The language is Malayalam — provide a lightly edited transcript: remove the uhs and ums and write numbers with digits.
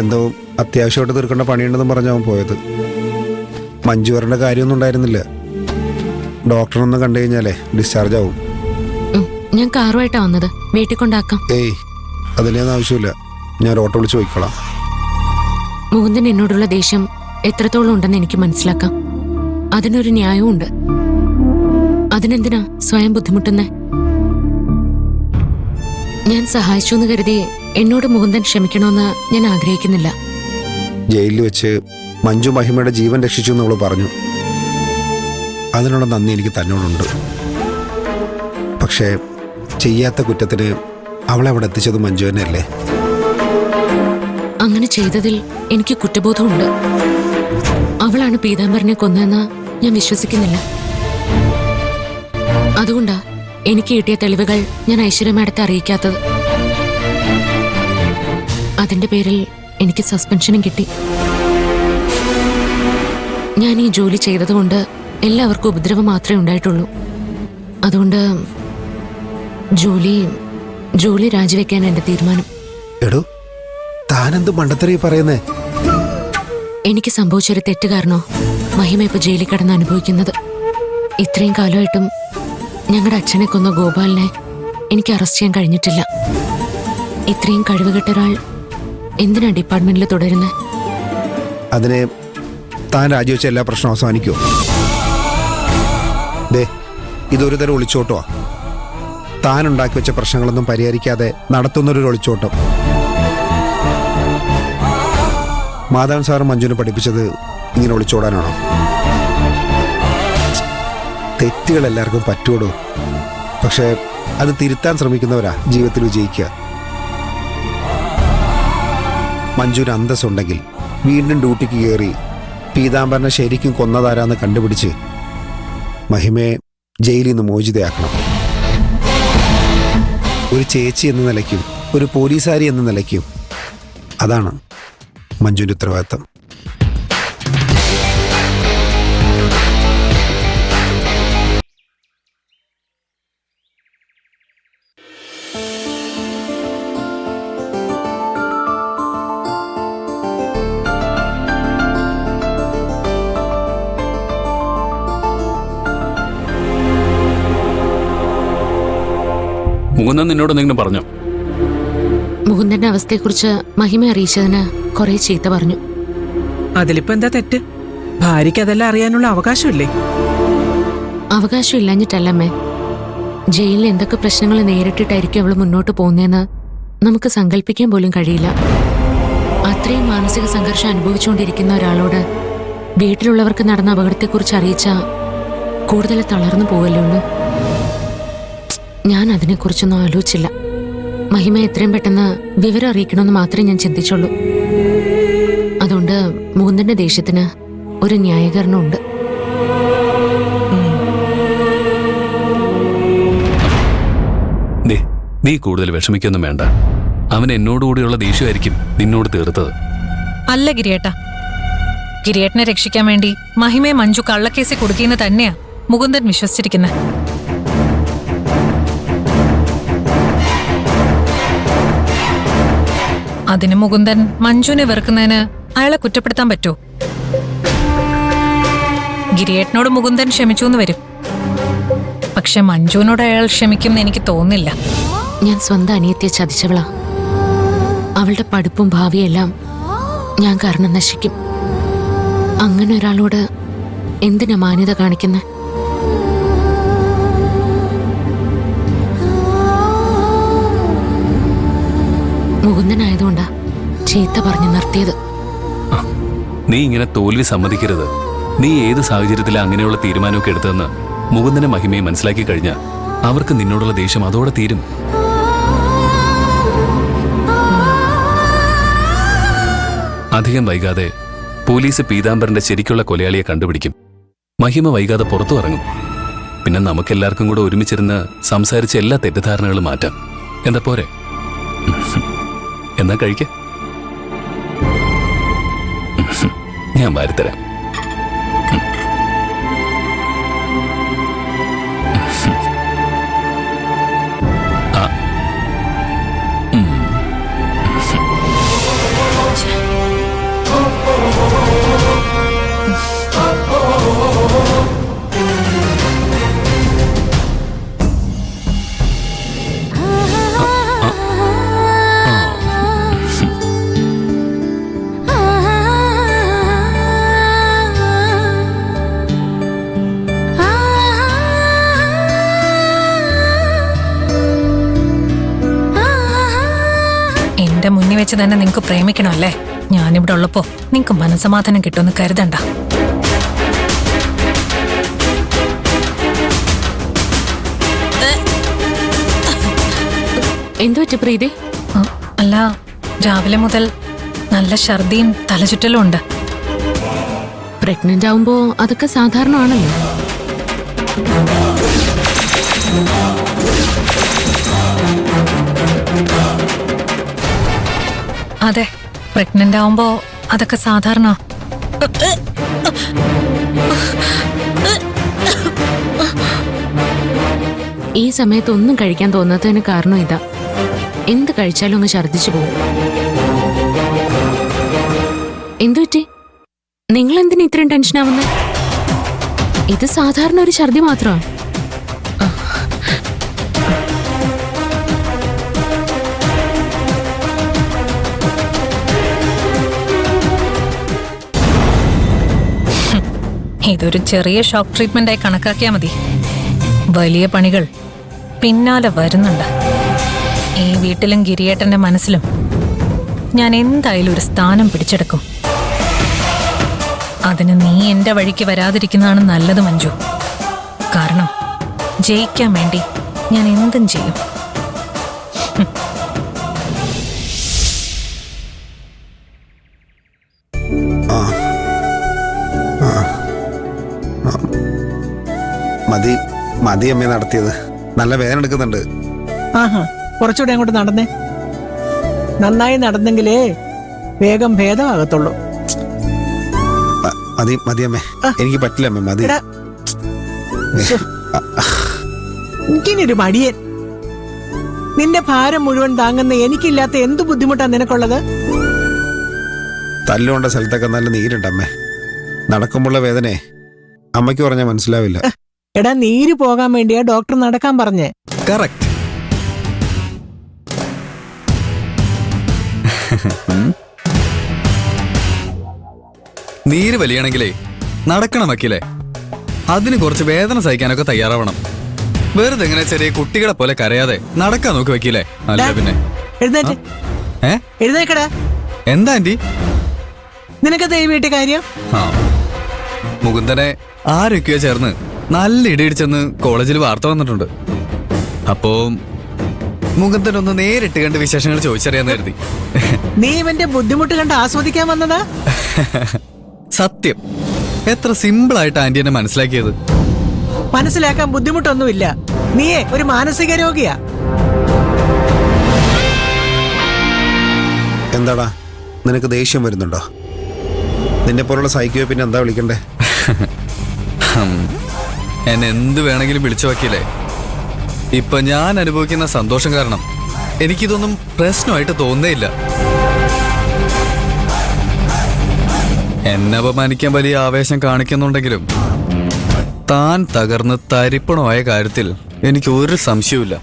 എന്തോ അത്യാവശ്യമായിട്ട് തീർക്കേണ്ട പണിയുണ്ടെന്ന് പറഞ്ഞാൽ അവൻ പോയത്. മഞ്ജു വരേണ്ട കാര്യമൊന്നും ഉണ്ടായിരുന്നില്ല. ഡോക്ടറൊന്നും കണ്ടു കഴിഞ്ഞാലേ ഡിസ്ചാർജ് ആവും. ഞാൻ കാറുമായിട്ടാ വന്നത്, വീട്ടിൽ കൊണ്ടാക്കാം. ഏയ്, അതിനൊന്നും ആവശ്യമില്ല. ഞാൻ ഓട്ടോ വിളിച്ച് പോയിക്കോളാം. മുകുന്ദൻ എന്നോടുള്ള ദേഷ്യം എത്രത്തോളം ഉണ്ടെന്ന് എനിക്ക് മനസ്സിലാക്കാം. അതിനൊരു ന്യായവും ഉണ്ട്. അതിനെന്തിനാ സ്വയം ബുദ്ധിമുട്ടുന്നേ? ഞാൻ സഹായിച്ചു എന്ന് കരുതി എന്നോട് മുകുന്ദൻ ക്ഷമിക്കണമെന്ന് ഞാൻ ആഗ്രഹിക്കുന്നില്ല. ജയിലിൽ വെച്ച് മഞ്ജു മഹിമയുടെ ജീവൻ രക്ഷിച്ചു എന്ന് അവള് പറഞ്ഞു. അതിനുള്ള നന്ദി എനിക്ക് തന്നോടുണ്ട്. പക്ഷേ ചെയ്യാത്ത കുറ്റത്തിന് അവളെ അവിടെ എത്തിച്ചത് മഞ്ജു തന്നെയല്ലേ? അങ്ങനെ ചെയ്തതിൽ എനിക്ക് കുറ്റബോധമുണ്ട്. അവളാണ് പീതാംബരനെ കൊന്നതെന്ന് ഞാൻ വിശ്വസിക്കുന്നില്ല. അതുകൊണ്ടാ എനിക്ക് കിട്ടിയ തെളിവുകൾ ഞാൻ ഐശ്വര്യ മാഡത്തെ അറിയിക്കാത്തത്. അതിന്റെ പേരിൽ എനിക്ക് സസ്പെൻഷനും കിട്ടി. ഞാൻ ഈ ജോലി ചെയ്തതുകൊണ്ട് എല്ലാവർക്കും ഉപദ്രവം മാത്രമേ ഉണ്ടായിട്ടുള്ളൂ. അതുകൊണ്ട് ജോലി രാജിവെക്കാൻ എന്റെ തീരുമാനം. എടോ, താനെന്ത് മണ്ടത്തരീ പറയുന്നേ? എനിക്ക് സംഭവിച്ചൊരു തെറ്റ് കാരണോ മഹിമ ഇപ്പൊ ജയിലിൽ കിടന്ന് അനുഭവിക്കുന്നത്. ഇത്രയും കാലമായിട്ടും ഞങ്ങളുടെ അച്ഛനെ കൊന്ന ഗോപാലിനെ എനിക്ക് അറസ്റ്റ് ചെയ്യാൻ കഴിഞ്ഞിട്ടില്ല. ഇത്രയും കഴിവുകെട്ട ഒരാൾ എന്തിനാ ഡിപ്പാർട്ട്മെന്റിൽ തുടരുന്നത്? അതിനെ താൻ രാജിവെച്ച എല്ലാ പ്രശ്നവും അവസാനിക്കുമോ? ദേ, ഇതൊരു തരം ഒളിച്ചോട്ടോ. താൻ ഉണ്ടാക്കി വെച്ച പ്രശ്നങ്ങളൊന്നും പരിഹരിക്കാതെ നടത്തുന്നൊരു ഒളിച്ചോട്ടം. മാധവൻ സാറ് മഞ്ജുവിനെ പഠിപ്പിച്ചത് ഇങ്ങനെ ഒളിച്ചോടാനാണോ? തെറ്റുകൾ എല്ലാവർക്കും പറ്റുമോ? പക്ഷെ അത് തിരുത്താൻ ശ്രമിക്കുന്നവരാ ജീവിതത്തിൽ വിജയിക്കുക. മഞ്ജുവിന് അന്തസ്സുണ്ടെങ്കിൽ വീണ്ടും ഡ്യൂട്ടിക്ക് കയറി പീതാംബരനെ ശരിക്കും കൊന്നതാരാന്ന് കണ്ടുപിടിച്ച് മഹിമയെ ജയിലിൽ നിന്ന് മോചിതയാക്കണം. ഒരു ചേച്ചി എന്ന നിലയ്ക്കും ഒരു പോലീസുകാരി എന്ന നിലയ്ക്കും അതാണ് മഞ്ജുവിൻ്റെ ഉത്തരവാദിത്തം. മുകുന്ദൻ നിന്നോട് എന്തെങ്കിലും പറഞ്ഞോ? മുകുന്ദന്റെ അവസ്ഥയെക്കുറിച്ച് മഹിമ അറിയിച്ചതിന് കുറെ ചീത്ത പറഞ്ഞു. അതിലിപ്പോ എന്താ തെറ്റ്? ഭാര്യയ്ക്ക് അതെല്ലാം അറിയാനുള്ള അവകാശമില്ലേ? അവകാശം ഇല്ലാഞ്ഞിട്ടല്ലമ്മേ. ജയിലിൽ എന്തൊക്കെ പ്രശ്നങ്ങൾ നേരിട്ടിട്ടായിരിക്കും അവള് മുന്നോട്ട് പോകുന്നതെന്ന് നമുക്ക് സങ്കല്പിക്കാൻ പോലും കഴിയില്ല. അത്രയും മാനസിക സംഘർഷം അനുഭവിച്ചുകൊണ്ടിരിക്കുന്ന ഒരാളോട് വീട്ടിലുള്ളവർക്ക് നടന്ന അപകടത്തെക്കുറിച്ച് അറിയിച്ച കൂടുതൽ തളർന്നു പോവല്ലോ. ഞാൻ അതിനെക്കുറിച്ചൊന്നും ആലോചിച്ചില്ല. മഹിമ എത്രയും പെട്ടെന്ന് വിവരം അറിയിക്കണമെന്ന് മാത്രമേ ഞാൻ ചിന്തിച്ചുള്ളൂ. അതുകൊണ്ട് മുകുന്ദന്റെ ദേഷ്യത്തിന് ഒരു ന്യായീകരണമുണ്ട്. നീ കൂടുതൽ വിഷമിക്കൊന്നും വേണ്ട. അവൻ എന്നോടുകൂടിയുള്ള ദേഷ്യമായിരിക്കും നിന്നോട് തീർത്തത്. അല്ല ഗിരിയേട്ട, ഗിരിയേട്ടനെ രക്ഷിക്കാൻ വേണ്ടി മഹിമയെ മഞ്ജു കള്ളക്കേസിൽ കൊടുക്കിയെന്ന് തന്നെയാ മുകുന്ദൻ വിശ്വസിച്ചിരിക്കുന്നത്. അതിന് മുകുന്ദൻ മഞ്ജുവിനെ വെറുക്കുന്നതിന് അയാളെ കുറ്റപ്പെടുത്താൻ പറ്റുമോ? ഗിരിയേട്ടനോട് മുകുന്ദൻ ക്ഷമിച്ചു എന്ന് വരും, പക്ഷെ മഞ്ജുവിനോട് അയാൾ ക്ഷമിക്കുമെന്ന് എനിക്ക് തോന്നുന്നില്ല. ഞാൻ സ്വന്തം അനിയത്തിയെ ചതിച്ചവളാ. അവളുടെ പഠിപ്പും ഭാവിയെല്ലാം ഞാൻ കാരണം നശിക്കും. അങ്ങനെ ഒരാളോട് എന്തിനാ മാന്യത കാണിക്കുന്നത്? മുകുന്ദനായതുകൊണ്ടാ ചീത്ത പറഞ്ഞു നിർത്തിയത്. നീ ഇങ്ങനെ തോൽവി സമ്മതിക്കരുത്. നീ ഏത് സാഹചര്യത്തിലാണ് അങ്ങനെയുള്ള തീരുമാനമൊക്കെ എടുത്തതെന്ന് മുകുന്ദനെ മഹിമയെ മനസ്സിലാക്കി കഴിഞ്ഞാൽ അവർക്ക് നിന്നോടുള്ള ദേഷ്യം അതോടെ തീരും. അധികം വൈകാതെ പോലീസ് പീതാംബരന്റെ ശരിക്കുള്ള കൊലയാളിയെ കണ്ടുപിടിക്കും. മഹിമ വൈകാതെ പുറത്തു ഇറങ്ങും. പിന്നെ നമുക്കെല്ലാവർക്കും കൂടെ ഒരുമിച്ചിരുന്ന് സംസാരിച്ച എല്ലാ തെറ്റിദ്ധാരണകളും മാറ്റാം. എന്താ പോരെ? എന്നാ കഴിക്ക, ഞാൻ വാരിത്തരാം. ആ തോന്നി വെച്ച് തന്നെ നിങ്ങക്ക് പ്രേമിക്കണമല്ലേ? ഞാനിവിടെ ഉള്ളപ്പോ നിങ്ങക്ക് മനസമാധാനം കിട്ടുമെന്ന് കരുതണ്ട. എന്തു പറ്റി പ്രീതി? അല്ല, രാവിലെ മുതൽ നല്ല ഛർദിയും തലചുറ്റലും ഉണ്ട്. പ്രഗ്നന്റ് ആവുമ്പോ അതൊക്കെ സാധാരണ ആണല്ലോ. അതെ, പ്രഗ്നന്റ് ആവുമ്പോ അതൊക്കെ സാധാരണ. ഈ സമയത്ത് ഒന്നും കഴിക്കാൻ തോന്നാത്തതിന് കാരണം ഇതാ. എന്ത് കഴിച്ചാലും അങ്ങ് ഛർദിച്ചു പോകും. എന്തു പറ്റി? നിങ്ങൾ എന്തിനാ ഇത്രയും ടെൻഷൻ ആവുന്നത്? ഇത് സാധാരണ ഒരു ഛർദി മാത്രമാണ്. ഇതൊരു ചെറിയ ഷോക്ക് ട്രീറ്റ്മെന്റായി കണക്കാക്കിയാൽ മതി. വലിയ പണികൾ പിന്നാലെ വരുന്നുണ്ട്. ഈ വീട്ടിലും ഗിരിയേട്ടന്റെ മനസ്സിലും ഞാൻ എന്തായാലും ഒരു സ്ഥാനം പിടിച്ചെടുക്കും. അതിന് നീ എന്റെ വഴിക്ക് വരാതിരിക്കുന്നതാണ് നല്ലത് മഞ്ജു. കാരണം ജയിക്കാൻ വേണ്ടി ഞാൻ എന്തും ചെയ്യും. മതി മതി അമ്മേ നടത്തിയത്. നല്ല വേദന എടുക്കുന്നുണ്ട്. ആഹാ, കുറച്ചുകൂടെ അങ്ങോട്ട് നടന്നേ. നന്നായി നടന്നെങ്കിലേ വേഗം ഭേദമാകത്തുള്ളൂ. മതി മതി അമ്മേ, എനിക്ക് പറ്റില്ല അമ്മേ, മതി. എടാ, എനിക്കിനൊരു മടിയൻ. നിന്റെ ഭാരം മുഴുവൻ താങ്ങുന്ന എനിക്കില്ലാത്ത എന്ത് ബുദ്ധിമുട്ടാ നിനക്കുള്ളത്? തല്ലുകൊണ്ട സ്ഥലത്തൊക്കെ നല്ല നീരുണ്ട് അമ്മേ. നടക്കുമ്പോഴുള്ള വേദനയെ അമ്മയ്ക്ക് പറഞ്ഞാൽ മനസ്സിലാവില്ല. എടാ, നീര് പോകാൻ വേണ്ടിയാ ഡോക്ടർ നടക്കാൻ പറഞ്ഞേ. കറക്റ്റ്. നീര് വലിയണെങ്കിലേ നടക്കണം വക്കീലേ. അതിന് കുറച്ച് വേദന സഹിക്കാനൊക്കെ തയ്യാറാവണം. വെറുതെ എങ്ങനെ ചെറിയ കുട്ടികളെ പോലെ കരയാതെ നടക്കാൻ നോക്കി വക്കീലേ. അല്ല പിന്നെ എഴുന്നേറ്റ്. എഴുന്നേക്കടാ. എന്താ ആന്റി? നിനക്കത് ഈ വീട്ടിൽ കാര്യം? ആ, മുകുന്ദനെ ആരൊക്കെയോ ചേർന്ന് നല്ല ഇടിയിടിച്ചെന്ന് കോളേജിൽ വാർത്ത വന്നിട്ടുണ്ട്. അപ്പോ മുകുന്ദനൊന്ന് നേരിട്ട് കണ്ട് വിശേഷങ്ങൾ ചോദിച്ചറിയാന്ന് കരുതി. നീ ഇവന്റെ ബുദ്ധിമുട്ട് കണ്ട് ആസ്വദിക്കാൻ വന്നതാ? സത്യം, എത്ര സിമ്പിൾ ആയിട്ട് ആന്റി എന്നെ മനസ്സിലാക്കിയത്. മനസ്സിലാക്കാൻ ബുദ്ധിമുട്ടൊന്നുമില്ല. നീയേ ഒരു മാനസിക രോഗിയാ. എന്താടാ, നിനക്ക് ദേഷ്യം വരുന്നുണ്ടോ? നിന്നെ പോലുള്ള സൈക്കോ പിന്നെ എന്താ വിളിക്കണ്ടേ? എന്നെ എന്ത് വേണമെങ്കിലും വിളിച്ചു വയ്ക്കില്ലേ. ഇപ്പൊ ഞാൻ അനുഭവിക്കുന്ന സന്തോഷം കാരണം എനിക്കിതൊന്നും പ്രശ്നമായിട്ട് തോന്നേയില്ല. എന്നെ അപമാനിക്കാൻ വലിയ ആവേശം കാണിക്കുന്നുണ്ടെങ്കിലും താൻ തകർന്ന് തരിപ്പണമായ കാര്യത്തിൽ എനിക്ക് ഒരു സംശയവുമില്ല.